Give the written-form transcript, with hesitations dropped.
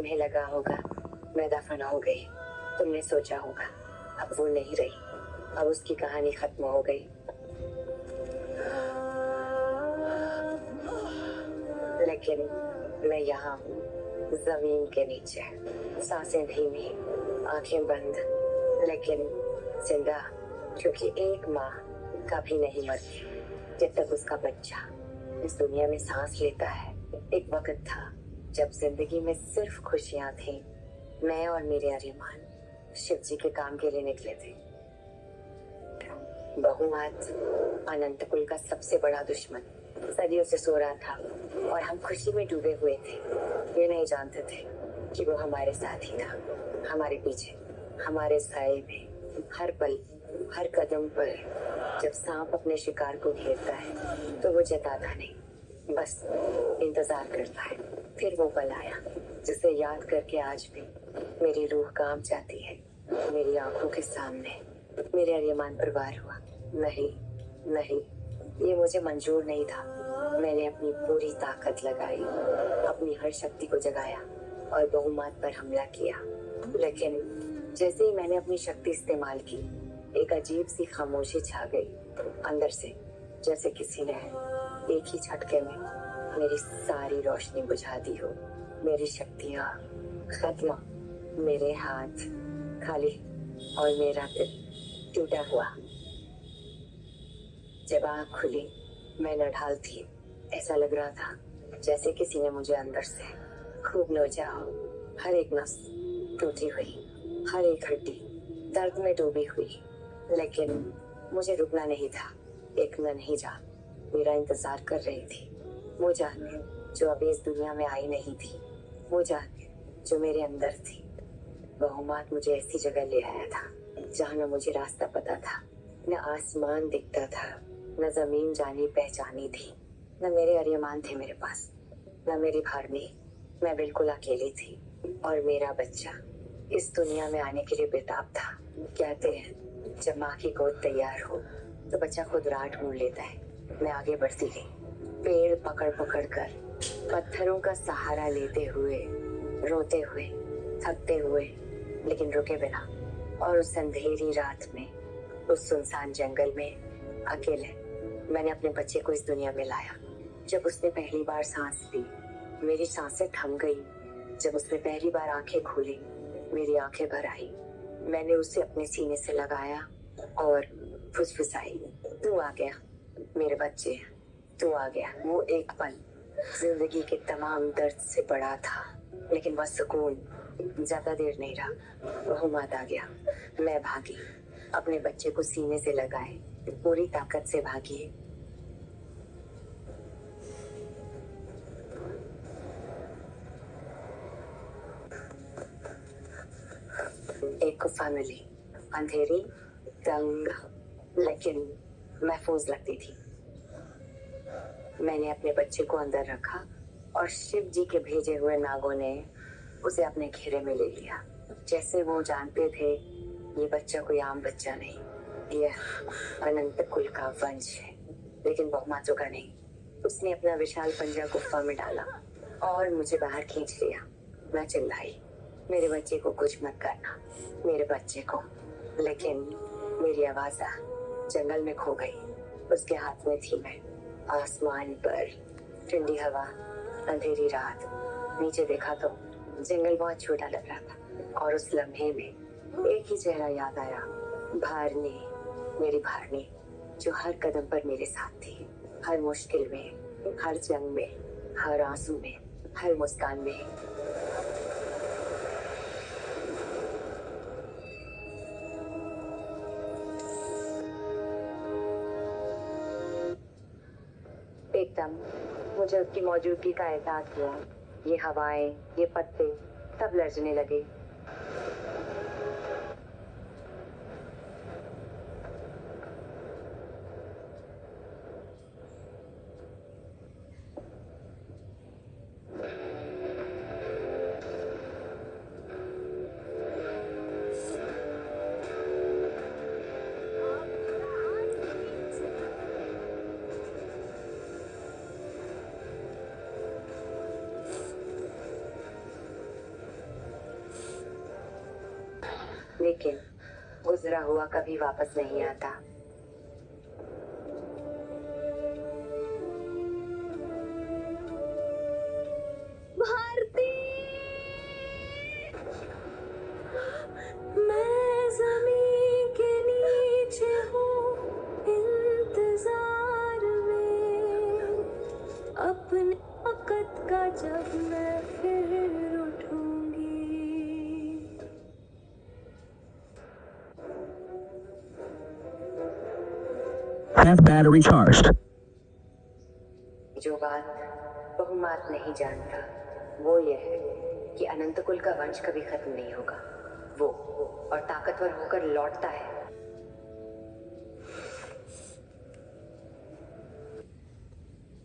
तुम्हें लगा होगा मैं दफन हो गई। तुमने सोचा होगा अब वो नहीं रही, अब उसकी कहानी खत्म हो गई। लेकिन मैं यहाँ हूँ, जमीन के नीचे, सांसें धीमी, आंखें बंद, लेकिन जिंदा, क्योंकि एक माँ कभी नहीं मरती जब तक उसका बच्चा इस दुनिया में सांस लेता है। एक वक्त था जब जिंदगी में सिर्फ खुशियां थी। मैं और मेरे अरमान शिव जी के काम के लिए निकले थे। बहुमात अनंत कुल का सबसे बड़ा दुश्मन सदियों से सो रहा था और हम खुशी में डूबे हुए थे। ये नहीं जानते थे कि वो हमारे साथ ही था, हमारे पीछे, हमारे साए में, हर पल, हर कदम पर। जब सांप अपने शिकार को घेरता है तो वो जताता नहीं, बस इंतजार करता है। फिर वो पल आया जिसे याद करके आज भी मेरी रूह कांप जाती है। मेरी आंखों के सामने मेरे अरमान पर वार हुआ। नहीं, नहीं, ये मुझे मंजूर नहीं था। मैंने अपनी पूरी ताकत लगाई, अपनी हर शक्ति को जगाया और बहुमात पर हमला किया। लेकिन जैसे ही मैंने अपनी शक्ति इस्तेमाल की, एक अजीब सी खामोशी छा गई अंदर से, जैसे किसी ने एक ही झटके में मेरी सारी रोशनी बुझा दी हो। मेरी शक्तियाँ खत्म, मेरे हाथ खाली और मेरा दिल टूटा हुआ। जब आँख खुली मैं नढाल थी। ऐसा लग रहा था जैसे किसी ने मुझे अंदर से खूब नोचा हो। हर एक नस टूटी हुई, हर एक हड्डी दर्द में डूबी हुई। लेकिन मुझे रुकना नहीं था। एक नन्ही जान मेरा इंतजार कर रही थी। वो जान जो अभी इस दुनिया में आई नहीं थी, वो जान जो मेरे अंदर थी। बहुमात मुझे ऐसी जगह ले आया था जहाँ न मुझे रास्ता पता था, न आसमान दिखता था, न जमीन जानी पहचानी थी, न मेरे अरमान थे मेरे पास, न मेरी भारनी। मैं बिल्कुल अकेली थी और मेरा बच्चा इस दुनिया में आने के लिए बेताब था। कहते हैं जब माँ की गोद तैयार हो तो बच्चा खुद राह ढूंढ लेता है। मैं आगे बढ़ती गई, पेड़ पकड़ पकड़ कर, पत्थरों का सहारा लेते हुए, रोते हुए, थकते हुए, लेकिन रुके बिना। और उस अंधेरी रात में, उस सुनसान जंगल में अकेले मैंने अपने बच्चे को इस दुनिया में लाया। जब उसने पहली बार सांस ली, मेरी सांसें थम गई। जब उसने पहली बार आंखें खोली, मेरी आंखें भर आई। मैंने उसे अपने सीने से लगाया और फुसफुसाई, तू आ गया मेरे बच्चे, तू आ गया। वो एक पल जिंदगी के तमाम दर्द से बड़ा था, लेकिन वह सुकून ज्यादा देर नहीं रहा। बहुमात आ गया। मैं भागी, अपने बच्चे को सीने से लगाए, पूरी ताकत से भागी। एक गुफा मिली, अंधेरी, तंग, लेकिन महफूज लगती थी। मैंने अपने बच्चे को अंदर रखा और शिव जी के भेजे हुए नागों ने उसे अपने घेरे में ले लिया। जैसे वो जानते थे ये बच्चा कोई आम बच्चा नहीं, ये अनंत कुल का वंश है। लेकिन बहुमात रुका नहीं। उसने अपना विशाल पंजा गुफा में डाला और मुझे बाहर खींच लिया। मैं चिल्लाई, मेरे बच्चे को कुछ मत करना, मेरे बच्चे को। लेकिन मेरी आवाज जंगल में खो गई। उसके हाथ में थी मैं, आसमान पर ठंडी हवा, अंधेरी रात। नीचे देखा तो जंगल बहुत छोटा लग रहा था और उस लम्हे में एक ही चेहरा याद आया, भारनी, मेरी भारनी, जो हर कदम पर मेरे साथ थी। हर मुश्किल में, हर जंग में, हर आंसू में, हर मुस्कान में। एकदम मुझे उसकी मौजूदगी का एहसास हुआ। ये हवाएं, ये पत्ते सब लरजने लगे। लेकिन गुजरा हुआ कभी वापस नहीं आता। भारती, मैं ज़मीन के नीचे हूँ इंतजार में, अपने वक़्त का जब मैं फिर उठूंगी। Have battery charged. जो बात बहुमात नहीं जानता वो ये है कि अनंत कुल का वंश कभी खत्म नहीं होगा। वो और ताकतवर होकर लौटता है